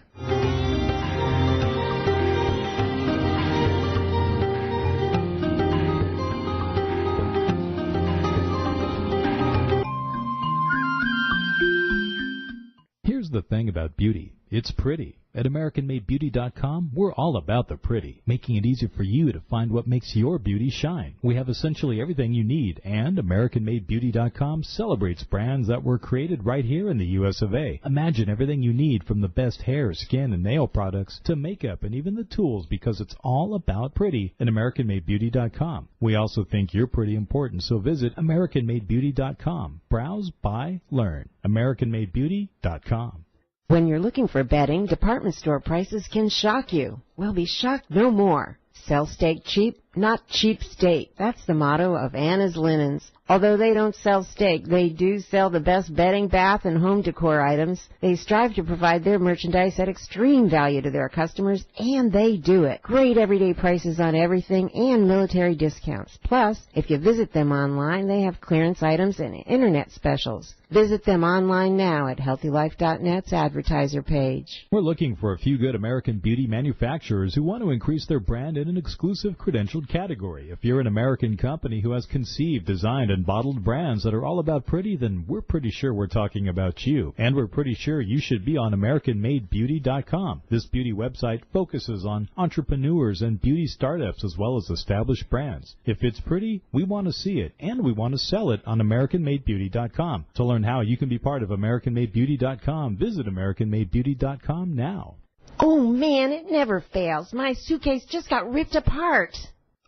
Here's the thing about beauty. It's pretty. At AmericanMadeBeauty.com, we're all about the pretty, making it easy for you to find what makes your beauty shine. We have essentially everything you need, and AmericanMadeBeauty.com celebrates brands that were created right here in the U.S. of A. Imagine everything you need from the best hair, skin, and nail products to makeup and even the tools, because it's all about pretty at AmericanMadeBeauty.com. We also think you're pretty important, so visit AmericanMadeBeauty.com. Browse, buy, learn. AmericanMadeBeauty.com. When you're looking for bedding, department store prices can shock you. Well, be shocked no more. Sell steak cheap, not cheap steak. That's the motto of Anna's Linens. Although they don't sell steak, they do sell the best bedding, bath, and home decor items. They strive to provide their merchandise at extreme value to their customers, and they do it. Great everyday prices on everything and military discounts. Plus, if you visit them online, they have clearance items and internet specials. Visit them online now at HealthyLife.net's advertiser page. We're looking for a few good American beauty manufacturers who want to increase their brand in an exclusive credentialed category. If you're an American company who has conceived, designed, and bottled brands that are all about pretty, then we're pretty sure we're talking about you. And we're pretty sure you should be on AmericanMadeBeauty.com. This beauty website focuses on entrepreneurs and beauty startups as well as established brands. If it's pretty, we want to see it, and we want to sell it on AmericanMadeBeauty.com. To learn how you can be part of AmericanMadeBeauty.com, visit AmericanMadeBeauty.com now. Oh, man, it never fails. My suitcase just got ripped apart.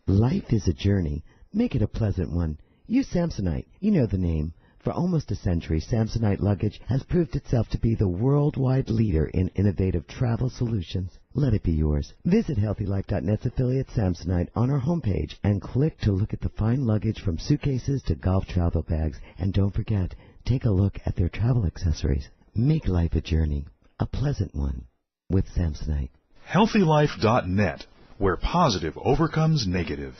Life is a journey. Make it a pleasant one. Use Samsonite. You know the name. For almost a century, Samsonite luggage has proved itself to be the worldwide leader in innovative travel solutions. Let it be yours. Visit HealthyLife.net's affiliate Samsonite on our homepage and click to look at the fine luggage from suitcases to golf travel bags. And don't forget, take a look at their travel accessories. Make life a journey, a pleasant one, with Samsonite. HealthyLife.net, where positive overcomes negative.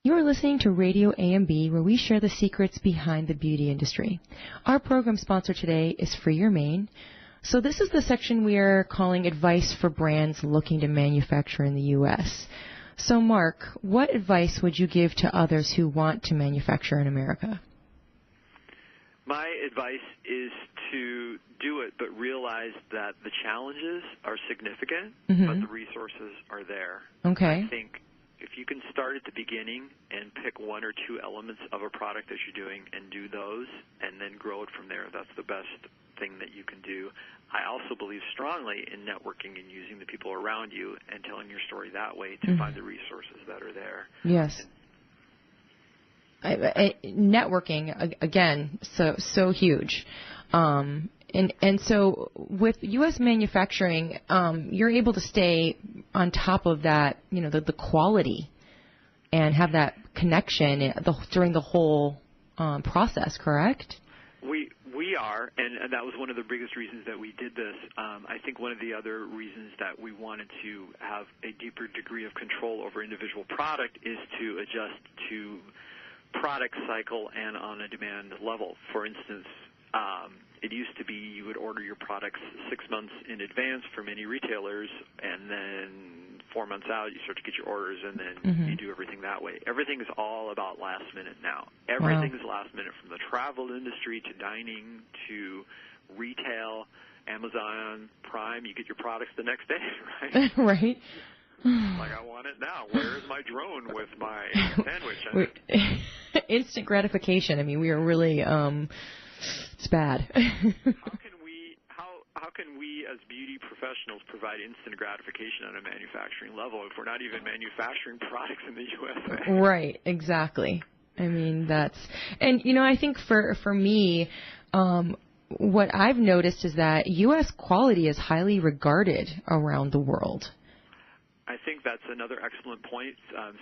You're listening to Radio AMB, where we share the secrets behind the beauty industry. Our program sponsor today is Free Your Mane. So this is the section we are calling Advice for Brands Looking to Manufacture in the U.S. So, Mark, what advice would you give to others who want to manufacture in America? My advice is to do it, but realize that the challenges are significant, but the resources are there. Okay. I think if you can start at the beginning and pick one or two elements of a product that you're doing and do those and then grow it from there, that's the best thing that you can do. I also believe strongly in networking and using the people around you and telling your story that way to find the resources that are there. Yes. Networking, again, so huge. And so with U.S. manufacturing, you're able to stay on top of that, you know, the quality and have that connection during the whole process, correct? We are, and that was one of the biggest reasons that we did this. I think one of the other reasons that we wanted to have a deeper degree of control over individual product is to adjust to product cycle and on a demand level. For instance, it used to be you would order your products 6 months in advance for many retailers, and then 4 months out you start to get your orders, and then you do everything that way. Everything is all about last minute now. Everything is last minute, from the travel industry to dining to retail, Amazon Prime. You get your products the next day, right? Right. Like, I want it now. Where is my drone with my sandwich? instant gratification. I mean, we are really, it's bad. How can we as beauty professionals provide instant gratification on a manufacturing level if we're not even manufacturing products in the USA? Right, exactly. I mean, and I think for me, what I've noticed is that U.S. quality is highly regarded around the world. I think that's another excellent point.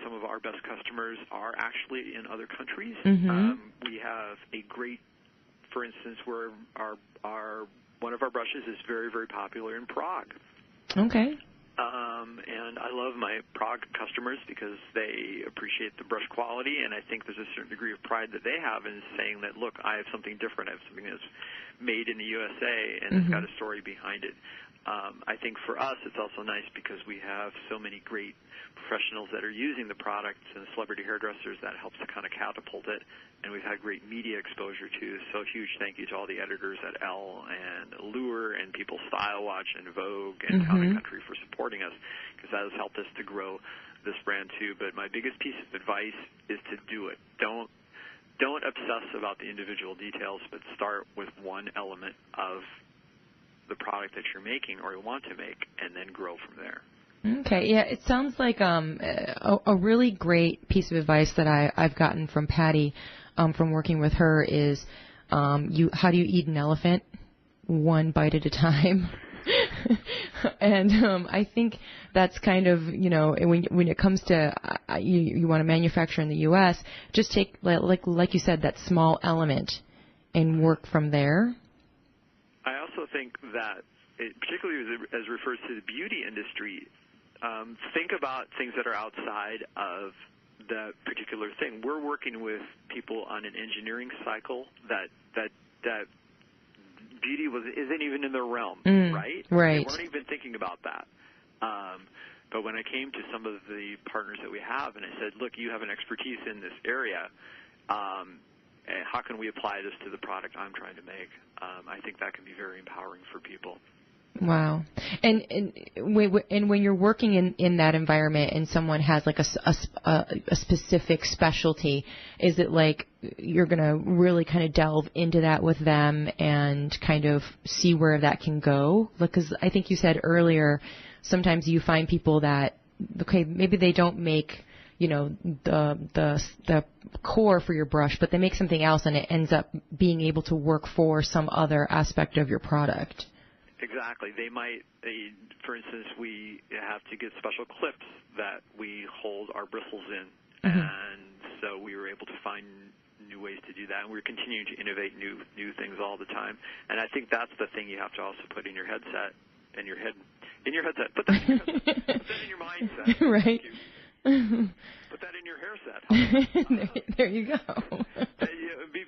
Some of our best customers are actually in other countries. We have a great, for instance, where one of our brushes is very, very popular in Prague. Okay. And I love my Prague customers because they appreciate the brush quality, and I think there's a certain degree of pride that they have in saying that, look, I have something different. I have something that's made in the USA, and it's got a story behind it. I think for us it's also nice because we have so many great professionals that are using the products and celebrity hairdressers that helps to kind of catapult it, and we've had great media exposure too. So huge thank you to all the editors at Elle and Allure and People's Style Watch and Vogue and Town & Country for supporting us, because that has helped us to grow this brand too. But my biggest piece of advice is to do it. Don't obsess about the individual details, but start with one element of the product that you're making or you want to make, and then grow from there. Okay, yeah, it sounds like a really great piece of advice that I've gotten from Patty from working with her is how do you eat an elephant? One bite at a time. And I think that's kind of, when it comes to you want to manufacture in the U.S., just take, like you said, that small element and work from there. I also think that, particularly as refers to the beauty industry, think about things that are outside of that particular thing. We're working with people on an engineering cycle that beauty isn't even in their realm, right? Right. They weren't even thinking about that. But when I came to some of the partners that we have and I said, look, you have an expertise in this area, how can we apply this to the product I'm trying to make? I think that can be very empowering for people. Wow. And when you're working in that environment and someone has like a specific specialty, is it like you're going to really kind of delve into that with them and kind of see where that can go? Because I think you said earlier, sometimes you find people that, okay, maybe they don't make the core for your brush, but they make something else and it ends up being able to work for some other aspect of your product. Exactly. They might, for instance, we have to get special clips that we hold our bristles in, and so we were able to find new ways to do that, and we're continuing to innovate new things all the time. And I think that's the thing you have to also put in your headset, Put that in your headset. Put that in your mindset. Right. Put that in your hair set. There you go.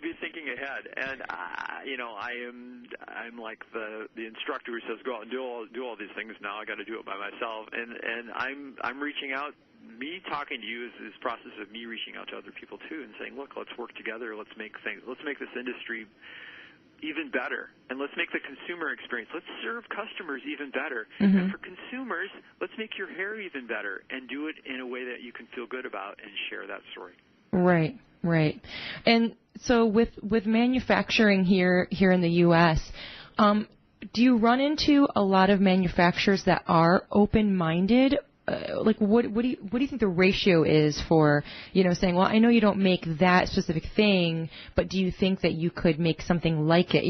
Be thinking ahead, and I'm like the instructor who says go out and do all these things. Now I got to do it by myself, and I'm reaching out. Me talking to you is this process of me reaching out to other people too, and saying, look, let's work together. Let's make this industry even better, and let's make the consumer experience. Let's serve customers even better, and for consumers, let's make your hair even better, and do it in a way that you can feel good about and share that story. Right. And so with manufacturing here in the U.S., do you run into a lot of manufacturers that are open-minded? What do you think the ratio is for, saying, well, I know you don't make that specific thing, but do you think that you could make something like it?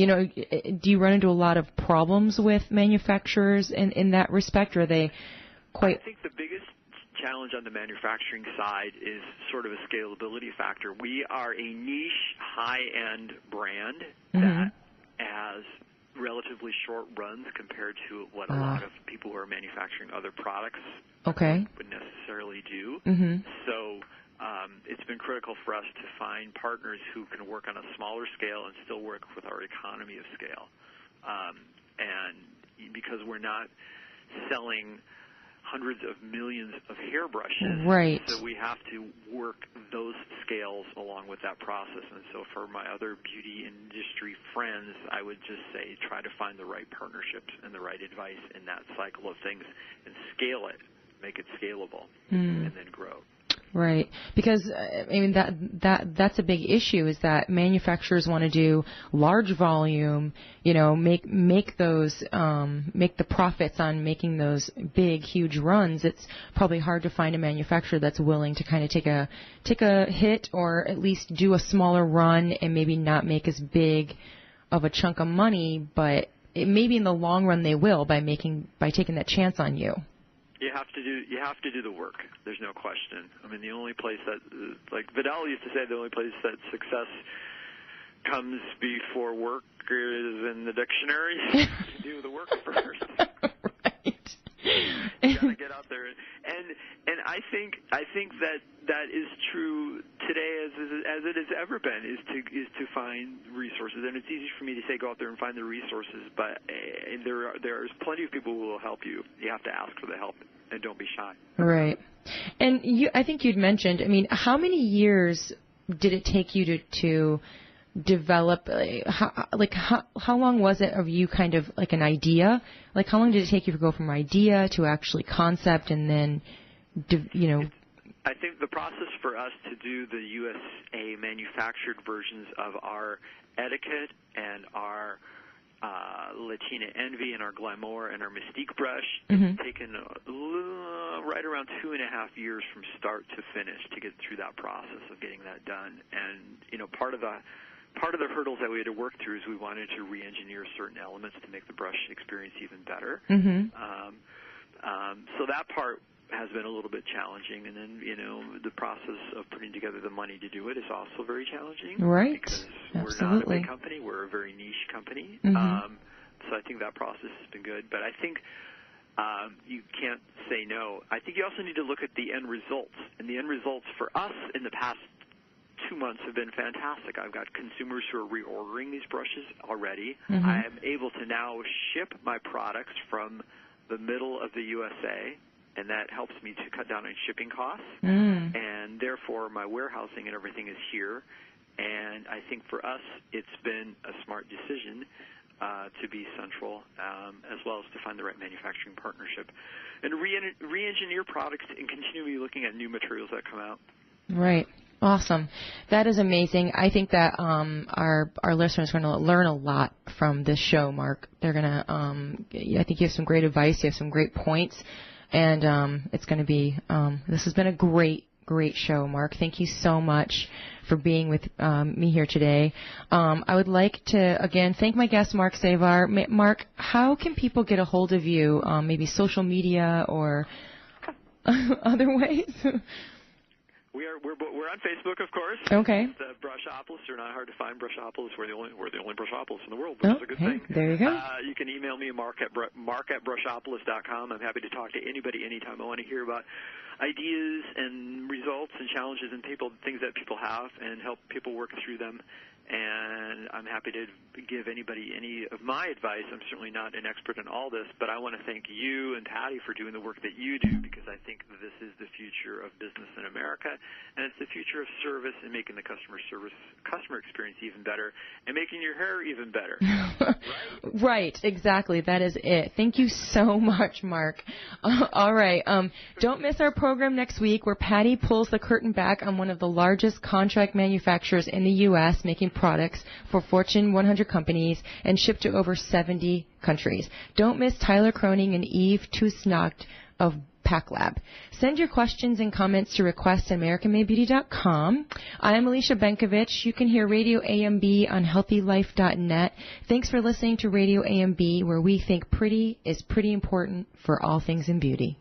Do you run into a lot of problems with manufacturers in that respect, or are they quite... I think the biggest challenge on the manufacturing side is sort of a scalability factor. We are a niche, high-end brand that has relatively short runs compared to what a lot of people who are manufacturing other products would necessarily do. So it's been critical for us to find partners who can work on a smaller scale and still work with our economy of scale. And because we're not selling hundreds of millions of hairbrushes, right? So we have to work those scales along with that process. And so for my other beauty industry friends, I would just say try to find the right partnerships and the right advice in that cycle of things and scale it, make it scalable, and then grow. Right. Because that's a big issue, is that manufacturers want to do large volume, make the profits on making those big, huge runs. It's probably hard to find a manufacturer that's willing to kind of take a hit, or at least do a smaller run and maybe not make as big of a chunk of money, but maybe in the long run they will by taking that chance on you. You have to do the work. There's no question. I mean, the only place that, like Vidal used to say, the only place that success comes before work is in the dictionary. Do the work first. Right. You gotta get out there, and I think that is true today as it has ever been. Is to find resources, and it's easy for me to say go out there and find the resources, but there's plenty of people who will help you. You have to ask for the help, and don't be shy. Right. And I think you'd mentioned. I mean, how many years did it take you to develop? How long was it of you kind of like an idea? Like, how long did it take you to go from idea to actually concept, and then, I think the process for us to do the USA manufactured versions of our etiquette and our Latina Envy and our Glamour and our Mystique brush has taken right around 2.5 years from start to finish to get through that process of getting that done. And part of the hurdles that we had to work through is we wanted to re-engineer certain elements to make the brush experience even better. So that part has been a little bit challenging, and then the process of putting together the money to do it is also very challenging. Right. Because Absolutely. we're not a big company; we're a very niche company. So I think that process has been good. But I think you can't say no. I think you also need to look at the end results, and the end results for us in the past 2 months have been fantastic. I've got consumers who are reordering these brushes already. I am able to now ship my products from the middle of the USA, and that helps me to cut down on shipping costs. And therefore, my warehousing and everything is here. And I think for us, it's been a smart decision to be central, as well as to find the right manufacturing partnership, and re-engineer products and continually looking at new materials that come out. Right. Awesome. That is amazing. I think that our listeners are going to learn a lot from this show, Mark. They're going to, I think you have some great advice. You have some great points. And it's going to be, this has been a great show, Mark. Thank you so much for being with me here today. I would like to, again, thank my guest, Mark Sejvar. Mark, how can people get a hold of you, maybe social media or other ways? We're on Facebook, of course. Okay. The Brushopolis. They're not hard to find. Brushopolis. We're the only Brushopolis in the world, which is a good thing. There you go. You can email me, Mark at Brushopolis.com. I'm happy to talk to anybody anytime. I want to hear about ideas and results and challenges and things that people have, and help people work through them. And I'm happy to give anybody any of my advice. I'm certainly not an expert in all this, but I want to thank you and Patty for doing the work that you do, because I think this is the future of business in America, and it's the future of service and making the customer experience even better, and making your hair even better. Right, exactly. That is it. Thank you so much, Mark. All right. Don't miss our program next week, where Patty pulls the curtain back on one of the largest contract manufacturers in the U.S., making products for Fortune 100 companies and shipped to over 70 countries. Don't miss Tyler Croning and Eve Tusnacht of PackLab. Send your questions and comments to request@AmericanMadeBeauty.com. I am Alicia Benkovich. You can hear Radio AMB on HealthyLife.net. Thanks for listening to Radio AMB, where we think pretty is pretty important for all things in beauty.